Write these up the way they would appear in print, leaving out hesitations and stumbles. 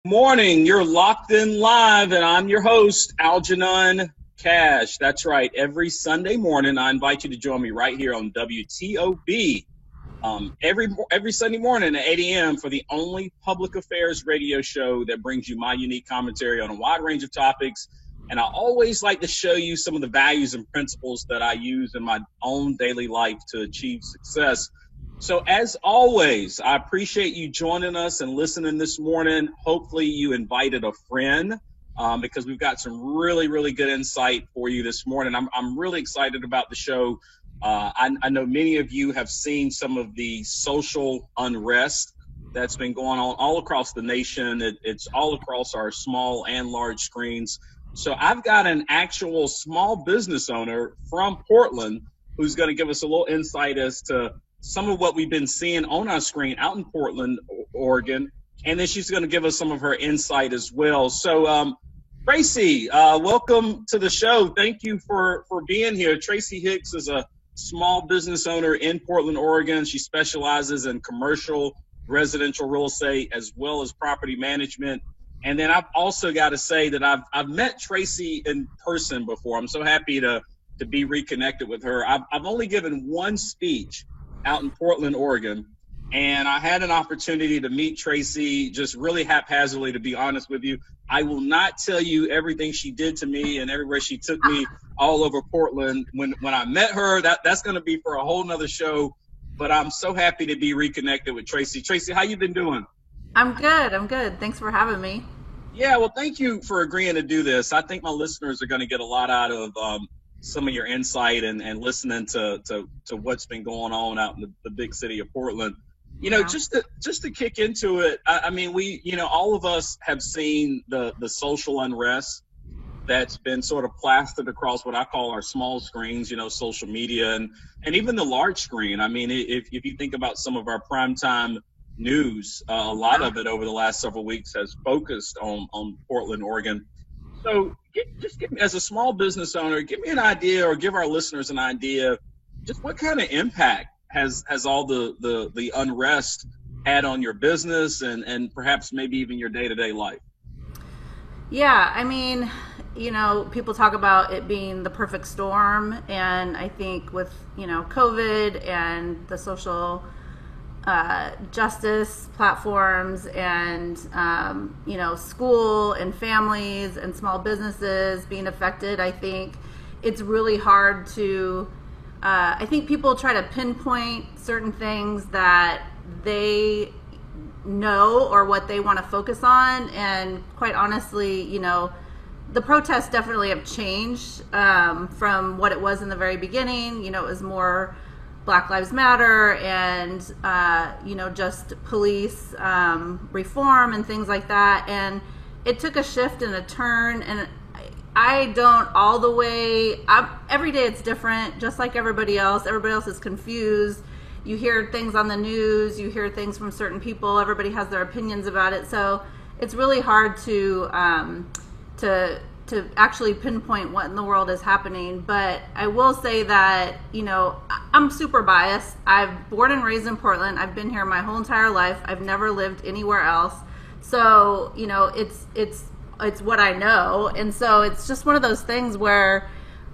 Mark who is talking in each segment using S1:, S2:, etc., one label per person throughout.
S1: Morning, you're locked in live, and I'm your host, Algernon Cash. That's right. Every Sunday morning, I invite you to join me right here on WTOB. Every Sunday morning at 8 a.m. for the only public affairs radio show that brings you my unique commentary on a wide range of topics. And I always like to show you some of the values and principles that I use in my own daily life to achieve success. So as always, I appreciate you joining us and listening this morning. Hopefully you invited a friend because we've got some really, really good insight for you this morning. I'm really excited about the show. I know many of you have seen some of the social unrest that's been going on all across the nation. It's all across our small and large screens. So I've got an actual small business owner from Portland who's going to give us a little insight as to some of what we've been seeing on our screen out in Portland, Oregon. And then she's going to give us some of her insight as well. So, Tracy, welcome to the show. Thank you for being here. Tracy Hicks is a small business owner in Portland, Oregon. She specializes in commercial, residential real estate, as well as property management. And then I've also got to say that I've met Tracy in person before. I'm so happy to be reconnected with her. I've only given one speech out in Portland, Oregon, and I had an opportunity to meet Tracy just really haphazardly, to be honest with you. I will not tell you everything she did to me and everywhere she took me all over Portland. When I met her, that's going to be for a whole nother show, but I'm so happy to be reconnected with Tracy. Tracy, how you been doing?
S2: I'm good. Thanks for having me.
S1: Yeah, well, thank you for agreeing to do this. I think my listeners are going to get a lot out of some of your insight and listening to what's been going on out in the big city of Portland. You know, just to kick into it, I mean, all of us have seen the social unrest that's been sort of plastered across what I call our small screens, social media and even the large screen. I mean, if you think about some of our primetime news, a lot of it over the last several weeks has focused on Portland, Oregon. So just give me, as a small business owner, give me an idea, or give our listeners an idea, just what kind of impact has all the unrest had on your business and perhaps maybe even your day-to-day life?
S2: Yeah, I mean, people talk about it being the perfect storm, and I think with, COVID and the social justice platforms and school and families and small businesses being affected, I think it's really hard to I think people try to pinpoint certain things that they know or what they want to focus on, and quite honestly, the protests definitely have changed from what it was in the very beginning. It was more Black Lives Matter and, just police reform and things like that. And it took a shift and a turn. And I don't all the way, every day it's different, just like everybody else. Everybody else is confused. You hear things on the news, you hear things from certain people. Everybody has their opinions about it. So it's really hard to actually pinpoint what in the world is happening. But I will say that, I'm super biased. I've born and raised in Portland. I've been here my whole entire life. I've never lived anywhere else. So, it's what I know. And so it's just one of those things where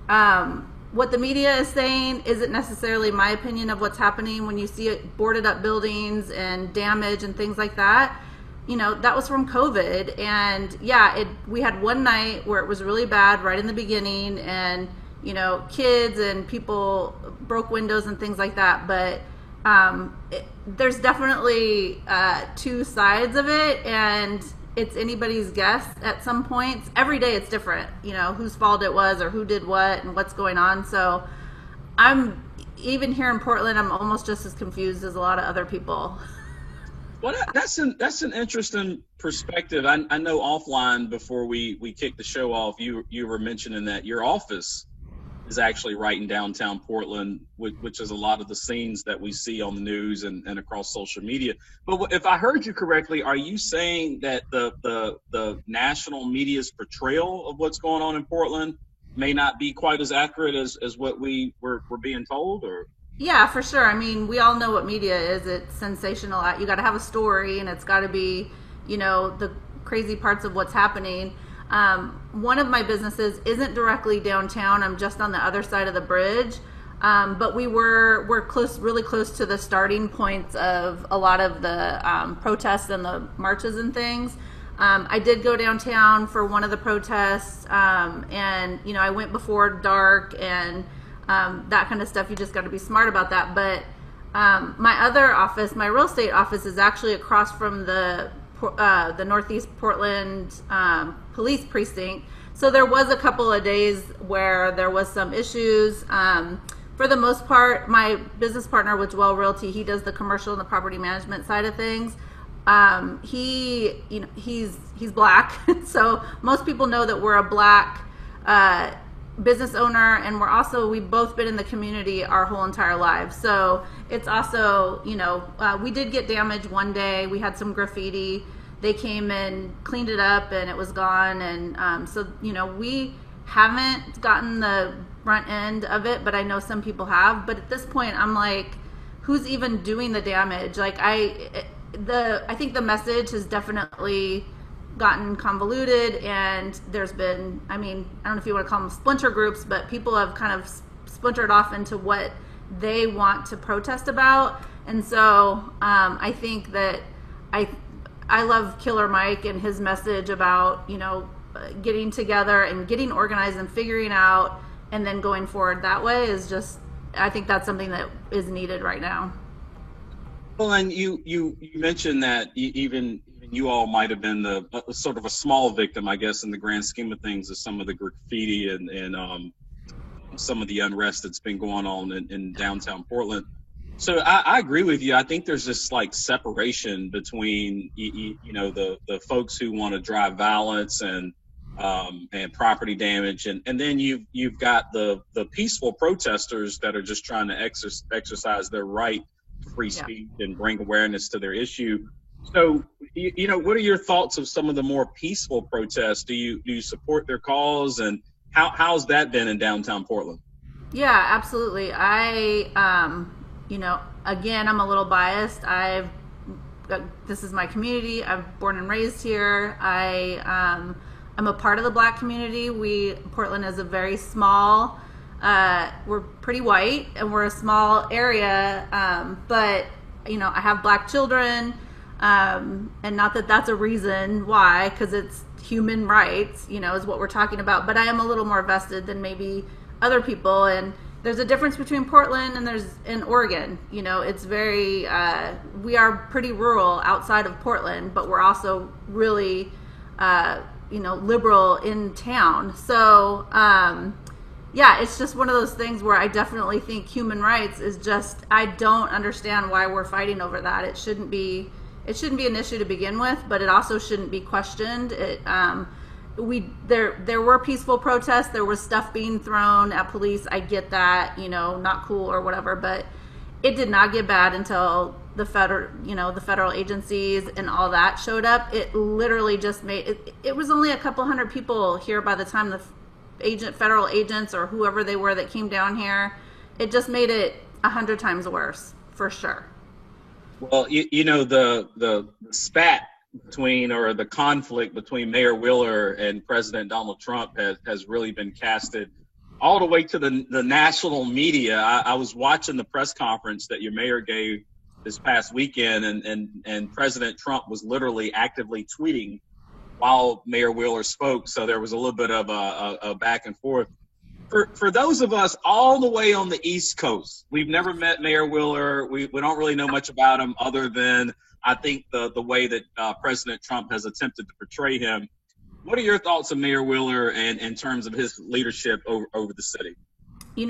S2: what the media is saying isn't necessarily my opinion of what's happening. When you see it boarded up buildings and damage and things like that, that was from COVID. And we had one night where it was really bad right in the beginning, and, kids and people broke windows and things like that. But there's definitely two sides of it, and it's anybody's guess at some points. Every day it's different, whose fault it was or who did what and what's going on. So even here in Portland, I'm almost just as confused as a lot of other people.
S1: Well, that's an interesting perspective. I know offline before we kicked the show off, you were mentioning that your office is actually right in downtown Portland, which is a lot of the scenes that we see on the news and across social media. But if I heard you correctly, are you saying that the national media's portrayal of what's going on in Portland may not be quite as accurate as what we're being told? Or
S2: Yeah, for sure. I mean, we all know what media is. It's sensational. You got to have a story, and it's got to be, crazy parts of what's happening. One of my businesses isn't directly downtown. I'm just on the other side of the bridge. But we're close, really close to the starting points of a lot of the protests and the marches and things. I did go downtown for one of the protests, and I went before dark and that kind of stuff. You just got to be smart about that. But my other office, my real estate office, is actually across from the Northeast Portland police precinct. So there was a couple of days where there was some issues. For the most part, my business partner with Dwell Realty, he does the commercial and the property management side of things. He's black, so most people know that we're a black business owner, and we've both been in the community our whole entire lives. So it's also, we did get damage one day. We had some graffiti. They came and cleaned it up, and it was gone. And so we haven't gotten the front end of it, but I know some people have. But at this point, I'm like, who's even doing the damage? Like I think the message has definitely gotten convoluted, and there's been, I don't know if you want to call them splinter groups, but people have kind of splintered off into what they want to protest about. And so I think that I love Killer Mike and his message about getting together and getting organized and figuring out and then going forward that way is just, I think that's something that is needed right now.
S1: Well, and you mentioned that even you all might have been the sort of a small victim, I guess, in the grand scheme of things, of some of the graffiti and some of the unrest that's been going on in downtown Portland. So I agree with you. I think there's this like separation between the folks who want to drive violence and property damage, and then you've got the peaceful protesters that are just trying to exercise their right to free speech and bring awareness to their issue. So what are your thoughts of some of the more peaceful protests? Do you support their cause, and how's that been in downtown Portland?
S2: Yeah, absolutely. Again, I'm a little biased. This is my community. I've born and raised here. I'm a part of the black community. Portland is a very small, we're pretty white and we're a small area. But I have black children, and not that that's a reason why, because it's human rights, is what we're talking about. But I am a little more vested than maybe other people. And there's a difference between Portland and in Oregon. It's very, we are pretty rural outside of Portland, but we're also really, liberal in town. So, it's just one of those things where I definitely think human rights is just, I don't understand why we're fighting over that. It shouldn't be an issue to begin with, but it also shouldn't be questioned. There were peaceful protests. There was stuff being thrown at police. I get that, not cool or whatever, but it did not get bad until the federal agencies and all that showed up. It literally just it was only a couple hundred people here by the time the federal agents or whoever they were that came down here. It just made it 100 times worse, for sure.
S1: Well, the spat between, or the conflict between Mayor Wheeler and President Donald Trump has really been casted all the way to the national media. I was watching the press conference that your mayor gave this past weekend, and President Trump was literally actively tweeting while Mayor Wheeler spoke. So there was a little bit of a back and forth. For those of us all the way on the East Coast, we've never met Mayor Wheeler. We don't really know much about him other than, I think, the way that President Trump has attempted to portray him. What are your thoughts of Mayor Wheeler and in terms of his leadership over the city?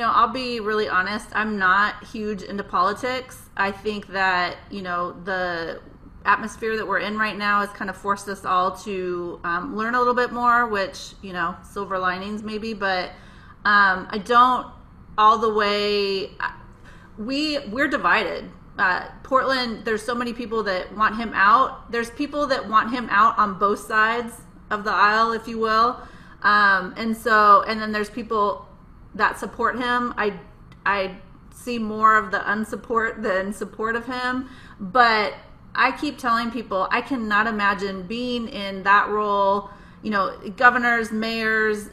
S2: I'll be really honest. I'm not huge into politics. I think that, the atmosphere that we're in right now has kind of forced us all to learn a little bit more, which, silver linings maybe, but I don't all the way. We're divided. Portland, there's so many people that want him out. There's people that want him out on both sides of the aisle, if you will. And then there's people that support him. I see more of the unsupport than support of him. But I keep telling people I cannot imagine being in that role, you know, governors, mayors,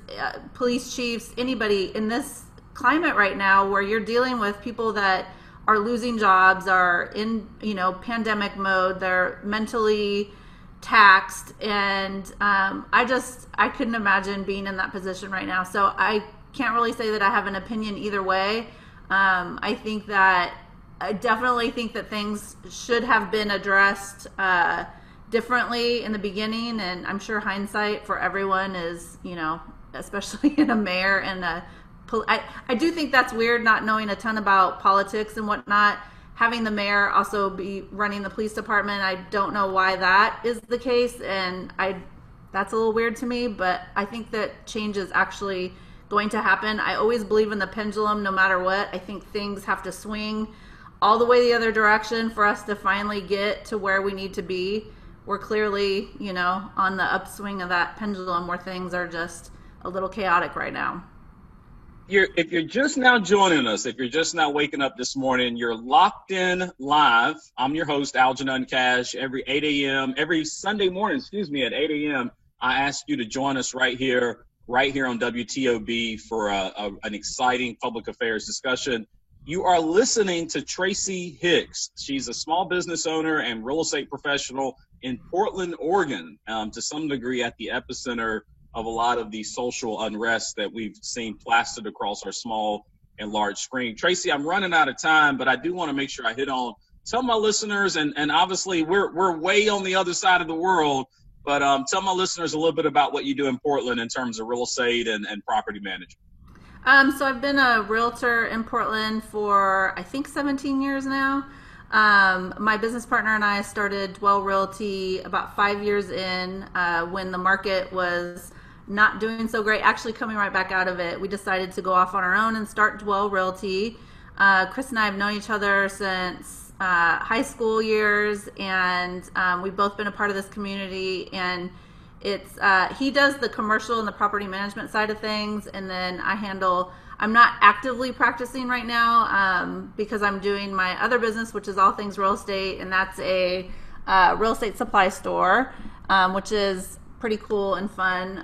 S2: police chiefs, anybody in this climate right now where you're dealing with people that are losing jobs, are in, you know, pandemic mode, they're mentally taxed, and I couldn't imagine being in that position right now. So I can't really say that I have an opinion either way. I definitely think that things should have been addressed differently in the beginning, and I'm sure hindsight for everyone is, you know, especially in a mayor and I do think that's weird, not knowing a ton about politics and whatnot. Having the mayor also be running the police department, I don't know why that is the case, and that's a little weird to me, but I think that change is actually going to happen. I always believe in the pendulum no matter what. I think things have to swing all the way the other direction for us to finally get to where we need to be. We're clearly, you know, on the upswing of that pendulum where things are just a little chaotic right now.
S1: If you're just now joining us, if you're just now waking up this morning, you're locked in live. I'm your host, Algernon Cash. Every Sunday morning, at 8 a.m., I ask you to join us right here on WTOB for an exciting public affairs discussion. You are listening to Tracy Hicks. She's a small business owner and real estate professional in Portland, Oregon, to some degree at the epicenter of a lot of the social unrest that we've seen plastered across our small and large screen. Tracy, I'm running out of time, but I do want to make sure I hit on, tell my listeners, and obviously we're way on the other side of the world, but tell my listeners a little bit about what you do in Portland in terms of real estate and property management.
S2: So I've been a realtor in Portland for, I think, 17 years now. My business partner and I started Dwell Realty about 5 years in when the market was not doing so great, actually coming right back out of it. We decided to go off on our own and start Dwell Realty. Chris and I have known each other since high school years, and we've both been a part of this community, and it's he does the commercial and the property management side of things, and then I'm not actively practicing right now because I'm doing my other business, which is all things real estate, and that's a real estate supply store, which is pretty cool and fun.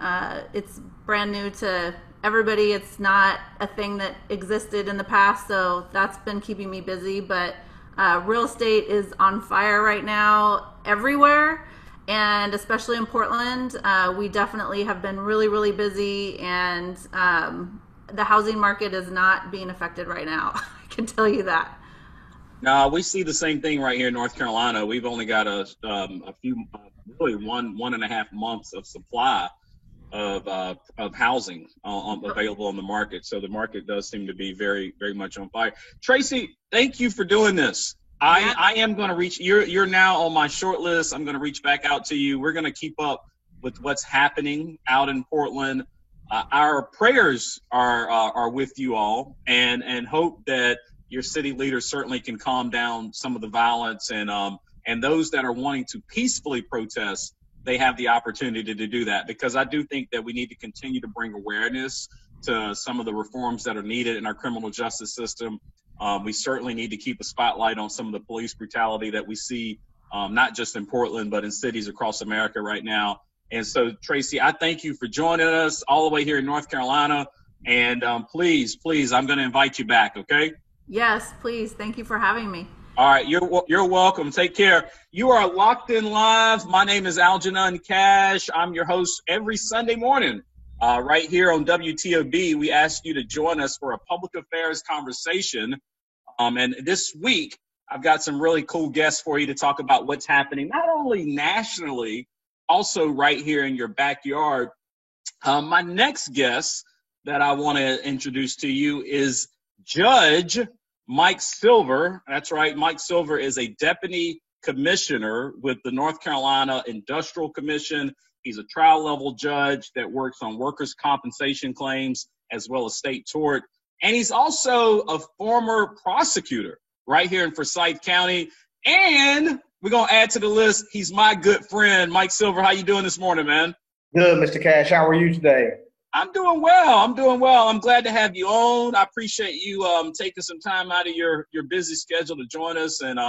S2: It's brand new to everybody. It's not a thing that existed in the past, so that's been keeping me busy, but real estate is on fire right now everywhere. And especially in Portland, we definitely have been really, really busy, and the housing market is not being affected right now. I can tell you that.
S1: No, we see the same thing right here in North Carolina. We've only got a few, really 1.5 months of supply of housing available on the market. So the market does seem to be very, very much on fire. Tracy, thank you for doing this. I am going to reach, you're now on my short list. I'm going to reach back out to you. We're going to keep up with what's happening out in Portland. Our prayers are with you all, and hope that your city leaders certainly can calm down some of the violence, and those that are wanting to peacefully protest, they have the opportunity to do that, because I do think that we need to continue to bring awareness to some of the reforms that are needed in our criminal justice system. We certainly need to keep a spotlight on some of the police brutality that we see, not just in Portland, but in cities across America right now. And so, Tracy, I thank you for joining us all the way here in North Carolina. And please, I'm going to invite you back, okay?
S2: Yes, please. Thank you for having me.
S1: All right, you're welcome. Take care. You are locked in live. My name is Algernon Cash. I'm your host every Sunday morning right here on WTOB. We ask you to join us for a public affairs conversation. And this week, I've got some really cool guests for you to talk about what's happening, not only nationally, also right here in your backyard. My next guest that I want to introduce to you is Judge Mike Silver. That's right. Mike Silver is a deputy commissioner with the North Carolina Industrial Commission. He's a trial level judge that works on workers' compensation claims as well as state tort. And he's also a former prosecutor right here in Forsyth County. And we're going to add to the list, he's my good friend, Mike Silver. How you doing this morning, man?
S3: Good, Mr. Cash. How are you today?
S1: I'm doing well. I'm glad to have you on. I appreciate you taking some time out of your busy schedule to join us. And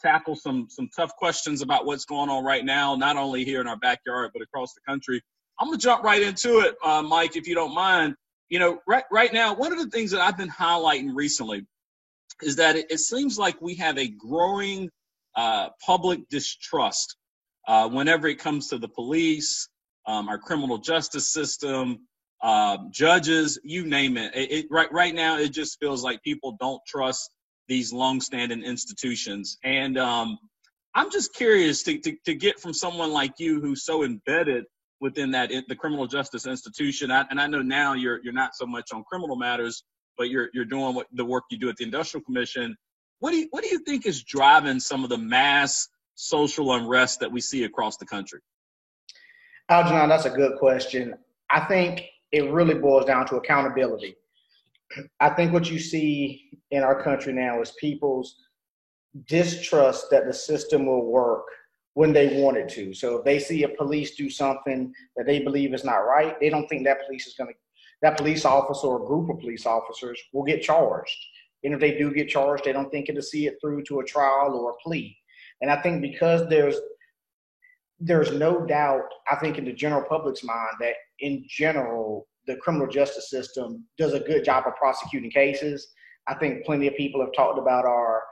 S1: tackle some tough questions about what's going on right now, not only here in our backyard, but across the country. I'm going to jump right into it, Mike, if you don't mind. You know, right now, one of the things that I've been highlighting recently is that it seems like we have a growing public distrust whenever it comes to the police, our criminal justice system, judges, you name it. Right now, it just feels like people don't trust these longstanding institutions. And I'm just curious to get from someone like you who's so embedded within the criminal justice institution. And I know now you're not so much on criminal matters, but you're doing the work you do at the Industrial Commission. What do you think is driving some of the mass social unrest that we see across the country?
S3: Algernon, that's a good question. I think it really boils down to accountability. I think what you see in our country now is people's distrust that the system will work when they want it to. So if they see a police do something that they believe is not right, they don't think that that police officer or group of police officers will get charged. And if they do get charged, they don't think it'll see it through to a trial or a plea. And I think because there's no doubt, I think in the general public's mind, that in general, the criminal justice system does a good job of prosecuting cases. I think plenty of people have talked about our,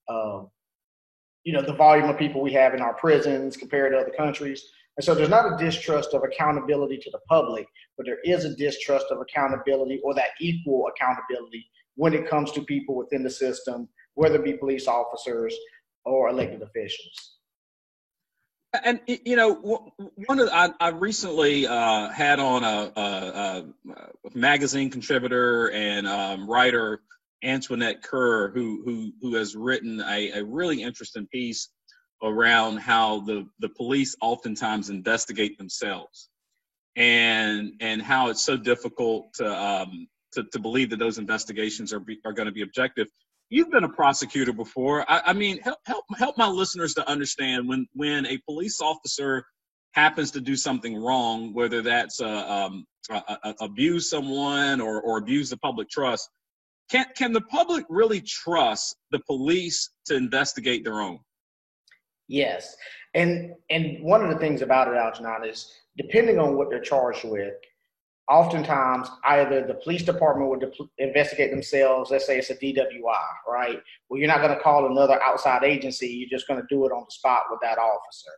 S3: the volume of people we have in our prisons compared to other countries. And so there's not a distrust of accountability to the public, but there is a distrust of accountability, or that equal accountability, when it comes to people within the system, whether it be police officers or elected officials.
S1: And I recently had on a magazine contributor and writer, Antoinette Kerr, who has written a really interesting piece around how the police oftentimes investigate themselves, and how it's so difficult to believe that those investigations are going to be objective. You've been a prosecutor before. I mean, help my listeners to understand when a police officer happens to do something wrong, whether that's abuse someone or abuse the public trust. Can the public really trust the police to investigate their own?
S3: Yes. And one of the things about it, Algernon, is depending on what they're charged with, oftentimes either the police department would investigate themselves. Let's say it's a DWI, right? Well, you're not going to call another outside agency. You're just going to do it on the spot with that officer.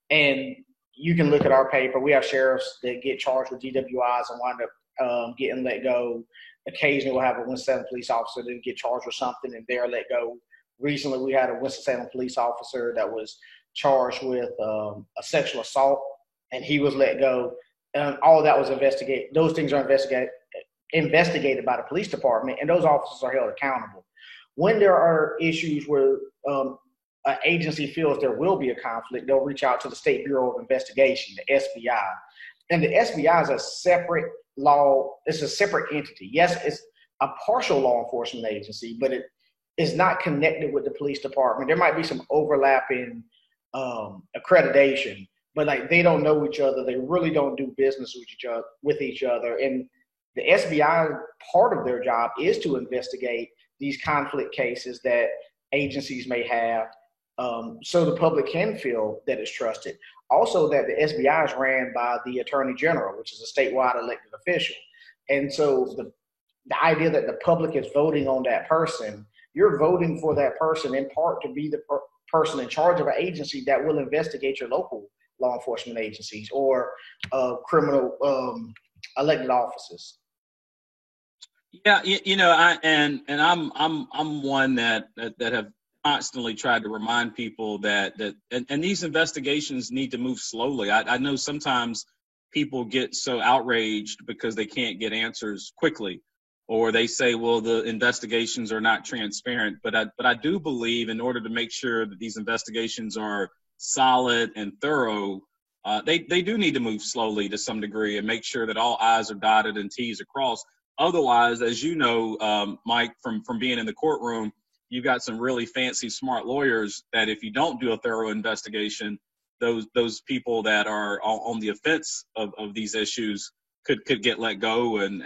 S3: And you can look at our paper. We have sheriffs that get charged with DWIs and wind up getting let go. Occasionally we'll have a Winston-Salem police officer that get charged with something and they're let go. Recently we had a Winston-Salem police officer that was charged with a sexual assault, and he was let go. And all of that was investigated. Those things are investigated by the police department, and those officers are held accountable. When there are issues where an agency feels there will be a conflict, they'll reach out to the State Bureau of Investigation, the SBI. And the SBI is a separate it's a separate entity. Yes, it's a partial law enforcement agency, but it is not connected with the police department. There might be some overlapping accreditation, but like they don't know each other. They really don't do business with each other. And the SBI, part of their job is to investigate these conflict cases that agencies may have, so the public can feel that it's trusted. Also, that the SBI is ran by the Attorney General, which is a statewide elected official. And so the idea that the public is voting on that person, you're voting for that person in part to be the person in charge of an agency that will investigate your local law enforcement agencies or criminal elected offices.
S1: Yeah, I'm one that have constantly tried to remind people that these investigations need to move slowly. I know sometimes people get so outraged because they can't get answers quickly, or they say, well, the investigations are not transparent. But I do believe in order to make sure that these investigations are solid and thorough, they do need to move slowly to some degree and make sure that all I's are dotted and T's are crossed. Otherwise, as you know, Mike, from being in the courtroom, you've got some really fancy, smart lawyers that if you don't do a thorough investigation, those people that are on the offense of these issues could get let go and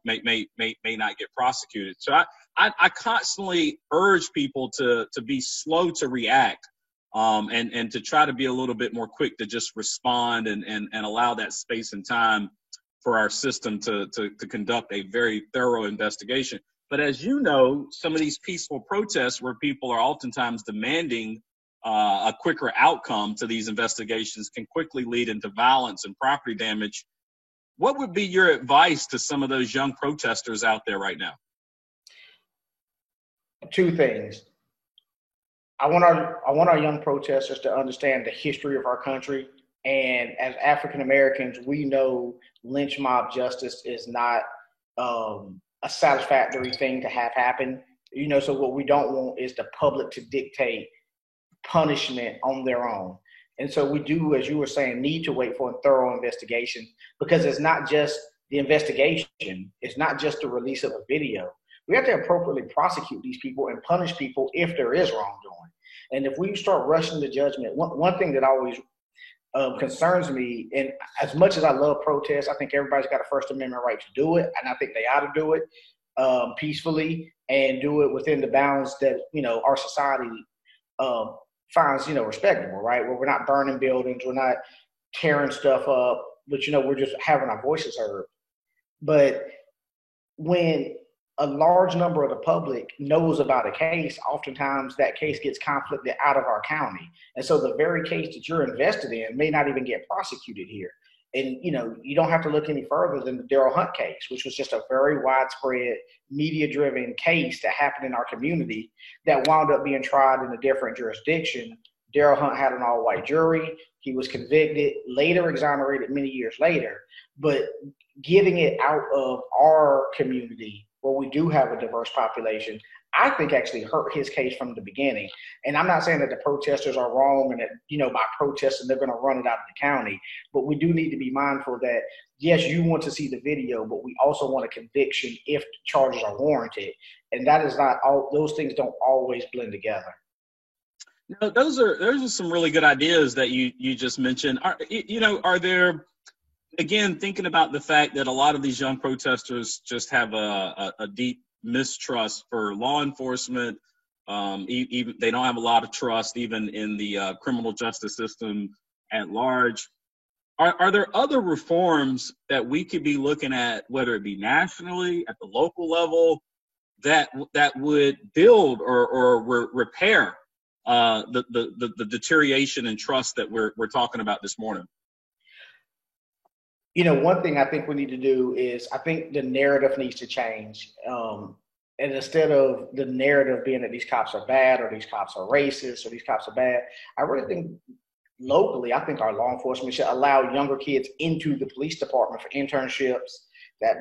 S1: may not get prosecuted. So I constantly urge people to be slow to react, and to try to be a little bit more quick to just respond and allow that space and time for our system to conduct a very thorough investigation. But as you know, some of these peaceful protests where people are oftentimes demanding a quicker outcome to these investigations can quickly lead into violence and property damage. What would be your advice to some of those young protesters out there right now?
S3: Two things. I want our young protesters to understand the history of our country. And as African Americans, we know lynch mob justice is not a satisfactory thing to have happen. So what we don't want is the public to dictate punishment on their own. And so we do, as you were saying, need to wait for a thorough investigation, because it's not just the investigation. It's not just the release of a video. We have to appropriately prosecute these people and punish people if there is wrongdoing. And if we start rushing to judgment, one thing that always concerns me, and as much as I love protests, I think everybody's got a First Amendment right to do it, and I think they ought to do it peacefully and do it within the bounds that our society finds respectable, right? Where we're not burning buildings, we're not tearing stuff up, but we're just having our voices heard. But when a large number of the public knows about a case, oftentimes that case gets conflicted out of our county. And so the very case that you're invested in may not even get prosecuted here. And, you don't have to look any further than the Daryl Hunt case, which was just a very widespread media-driven case that happened in our community that wound up being tried in a different jurisdiction. Daryl Hunt had an all-white jury. He was convicted, later exonerated many years later. But getting it out of our community, where we do have a diverse population, I think actually hurt his case from the beginning. And I'm not saying that the protesters are wrong and that, by protesting, they're going to run it out of the county. But we do need to be mindful that, yes, you want to see the video, but we also want a conviction if charges are warranted. And that is not all, those things don't always blend together.
S1: No, those are some really good ideas that you just mentioned. Are there, again, thinking about the fact that a lot of these young protesters just have a deep mistrust for law enforcement, even they don't have a lot of trust even in the criminal justice system at large. Are there other reforms that we could be looking at, whether it be nationally, at the local level, that would build or repair the deterioration in trust that we're talking about this morning?
S3: One thing I think we need to do is, I think the narrative needs to change. And instead of the narrative being that these cops are bad or these cops are racist or these cops are bad, I really think locally, I think our law enforcement should allow younger kids into the police department for internships,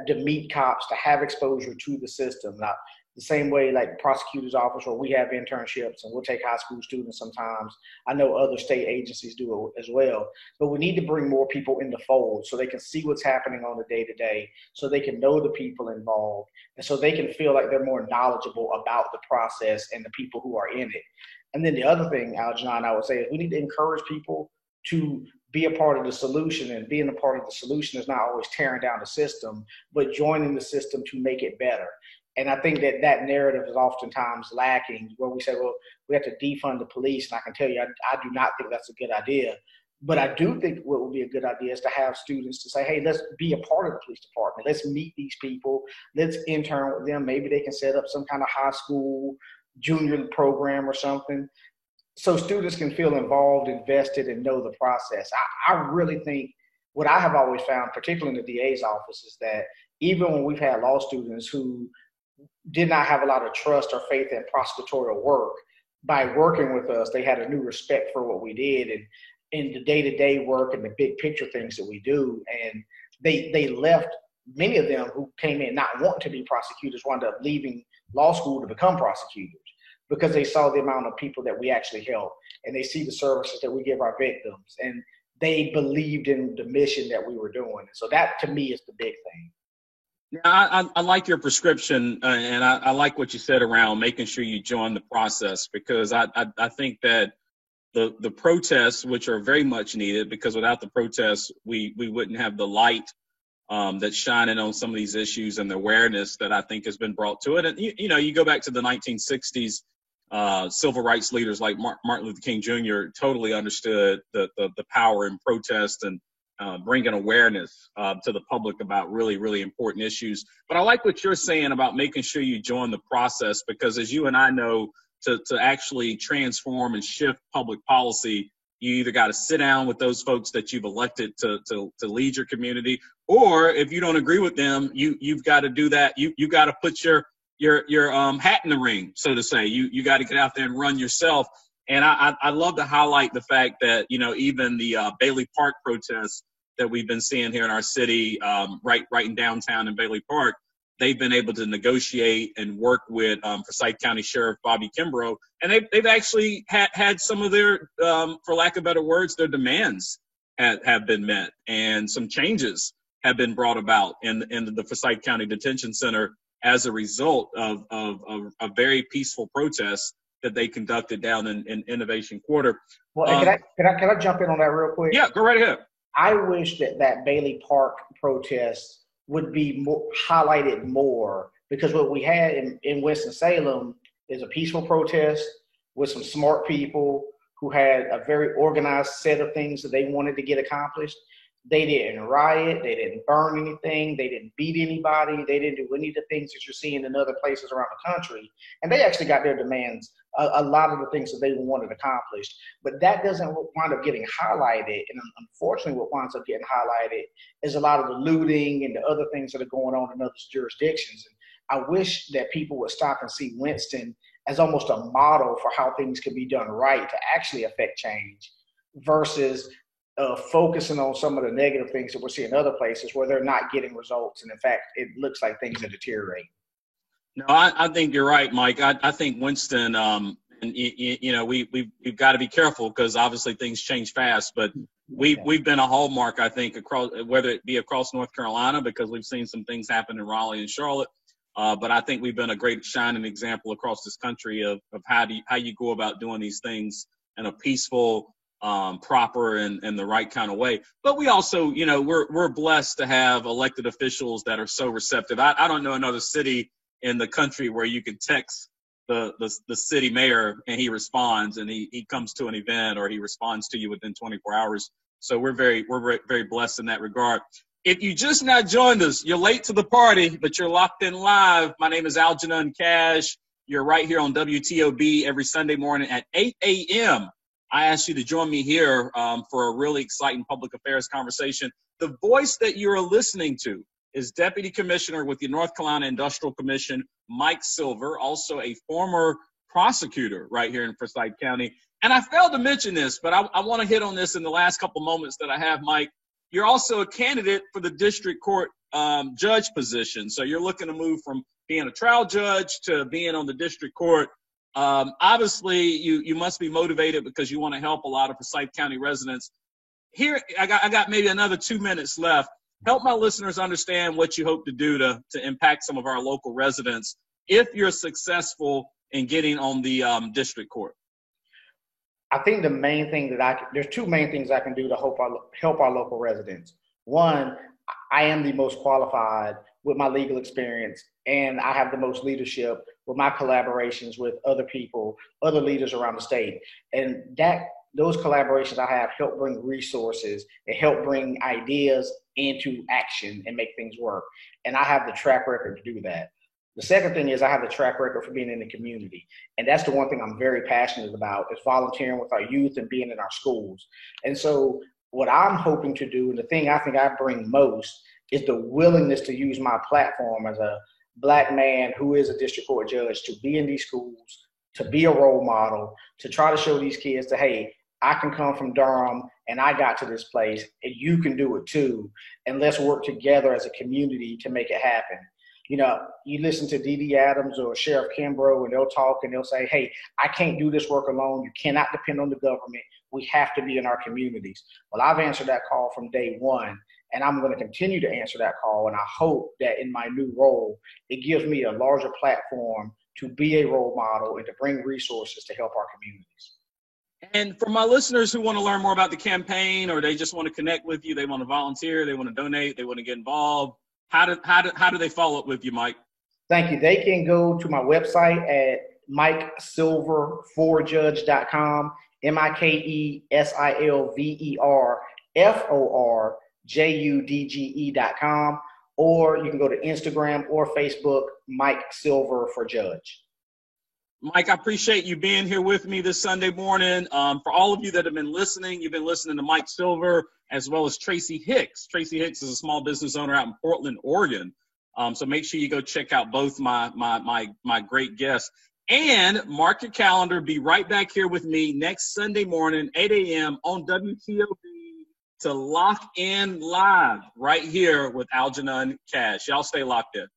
S3: to meet cops, to have exposure to the system. Now, the same way like prosecutor's office, where we have internships and we'll take high school students sometimes. I know other state agencies do it as well. But we need to bring more people in the fold so they can see what's happening on the day-to-day, so they can know the people involved, and so they can feel like they're more knowledgeable about the process and the people who are in it. And then the other thing, Algernon, I would say is we need to encourage people to be a part of the solution, and being a part of the solution is not always tearing down the system, but joining the system to make it better. And I think that narrative is oftentimes lacking, where we say, well, we have to defund the police. And I can tell you, I do not think that's a good idea. But I do think what would be a good idea is to have students to say, hey, let's be a part of the police department. Let's meet these people. Let's intern with them. Maybe they can set up some kind of high school junior program or something, so students can feel involved, invested, and know the process. I really think what I have always found, particularly in the DA's office, is that even when we've had law students who did not have a lot of trust or faith in prosecutorial work, by working with us, they had a new respect for what we did and in the day-to-day work and the big picture things that we do. And they left, many of them who came in not wanting to be prosecutors wound up leaving law school to become prosecutors, because they saw the amount of people that we actually help, and they see the services that we give our victims, and they believed in the mission that we were doing. So that, to me, is the big thing.
S1: Yeah, I like your prescription, and I like what you said around making sure you join the process, because I think that the protests, which are very much needed, because without the protests, we wouldn't have the light that's shining on some of these issues and the awareness that I think has been brought to it. And, you go back to the 1960s, civil rights leaders like Martin Luther King Jr. totally understood the power in protest and bringing awareness to the public about really, really important issues. But I like what you're saying about making sure you join the process, because as you and I know, to actually transform and shift public policy, you either got to sit down with those folks that you've elected to lead your community, or if you don't agree with them, you've got to do that. You got to put your hat in the ring, so to say. You got to get out there and run yourself. And I love to highlight the fact that, even the Bailey Park protests that we've been seeing here in our city, right in downtown in Bailey Park, they've been able to negotiate and work with Forsyth County Sheriff Bobby Kimbrough, and they've actually had some of their, for lack of better words, their demands have been met, and some changes have been brought about in the Forsyth County Detention Center as a result of a very peaceful protest that they conducted down in Innovation Quarter.
S3: Well, can I jump in on that real quick?
S1: Yeah, go right ahead.
S3: I wish that Bailey Park protest would be highlighted more, because what we had in Winston-Salem is a peaceful protest with some smart people who had a very organized set of things that they wanted to get accomplished. They didn't riot, they didn't burn anything, they didn't beat anybody, they didn't do any of the things that you're seeing in other places around the country. And they actually got their demands, a lot of the things that they wanted accomplished. But that doesn't wind up getting highlighted. And unfortunately, what winds up getting highlighted is a lot of the looting and the other things that are going on in other jurisdictions. And I wish that people would stop and see Winston as almost a model for how things can be done right to actually affect change, versus focusing on some of the negative things that we're seeing in other places where they're not getting results. And in fact, it looks like things are deteriorating.
S1: No, I think you're right, Mike. I think Winston, and we've got to be careful, because obviously things change fast, but we've been a hallmark, I think, across, whether it be across North Carolina, because we've seen some things happen in Raleigh and Charlotte. But I think we've been a great shining example across this country of how you go about doing these things in a peaceful, proper and the right kind of way. But we also, we're blessed to have elected officials that are so receptive. I don't know another city in the country where you can text the city mayor and he responds, and he comes to an event, or he responds to you within 24 hours. So we're very blessed in that regard. If you just now joined us, you're late to the party, but you're locked in live. My name is Algernon Cash. You're right here on WTOB every Sunday morning at 8 a.m. I asked you to join me here for a really exciting public affairs conversation. The voice that you're listening to is Deputy Commissioner with the North Carolina Industrial Commission, Mike Silver, also a former prosecutor right here in Forsyth County. And I failed to mention this, but I want to hit on this in the last couple moments that I have, Mike. You're also a candidate for the district court judge position. So you're looking to move from being a trial judge to being on the district court. Obviously, you must be motivated because you want to help a lot of Forsyth County residents. Here, I got maybe another 2 minutes left. Help my listeners understand what you hope to do to impact some of our local residents if you're successful in getting on the district court.
S3: I think the main thing there's two main things I can do to help our local residents. One, I am the most qualified with my legal experience, and I have the most leadership with my collaborations with other people, other leaders around the state. And those collaborations I have help bring resources and help bring ideas into action and make things work. And I have the track record to do that. The second thing is I have the track record for being in the community. And that's the one thing I'm very passionate about, is volunteering with our youth and being in our schools. And so what I'm hoping to do, and the thing I think I bring most, is the willingness to use my platform as a Black man who is a district court judge to be in these schools, to be a role model, to try to show these kids that, hey, I can come from Durham and I got to this place and you can do it too. And let's work together as a community to make it happen. You listen to D.D. Adams or Sheriff Kimbrough, and they'll talk and they'll say, hey, I can't do this work alone. You cannot depend on the government. We have to be in our communities. Well, I've answered that call from day one, and I'm going to continue to answer that call. And I hope that in my new role, it gives me a larger platform to be a role model and to bring resources to help our communities.
S1: And for my listeners who want to learn more about the campaign, or they just want to connect with you, they want to volunteer, they want to donate, they want to get involved, how do they follow up with you, Mike?
S3: Thank you. They can go to my website at MikeSilverForJudge.com, MikeSilverForJudge.com, or you can go to Instagram or Facebook, Mike Silver for Judge.
S1: Mike, I appreciate you being here with me this Sunday morning. For all of you that have been listening, you've been listening to Mike Silver as well as Tracy Hicks. Tracy Hicks is a small business owner out in Portland, Oregon. So make sure you go check out both my great guests. And mark your calendar. Be right back here with me next Sunday morning, 8 a.m. on WTOB to Lock In Live right here with Algernon Cash. Y'all stay locked in.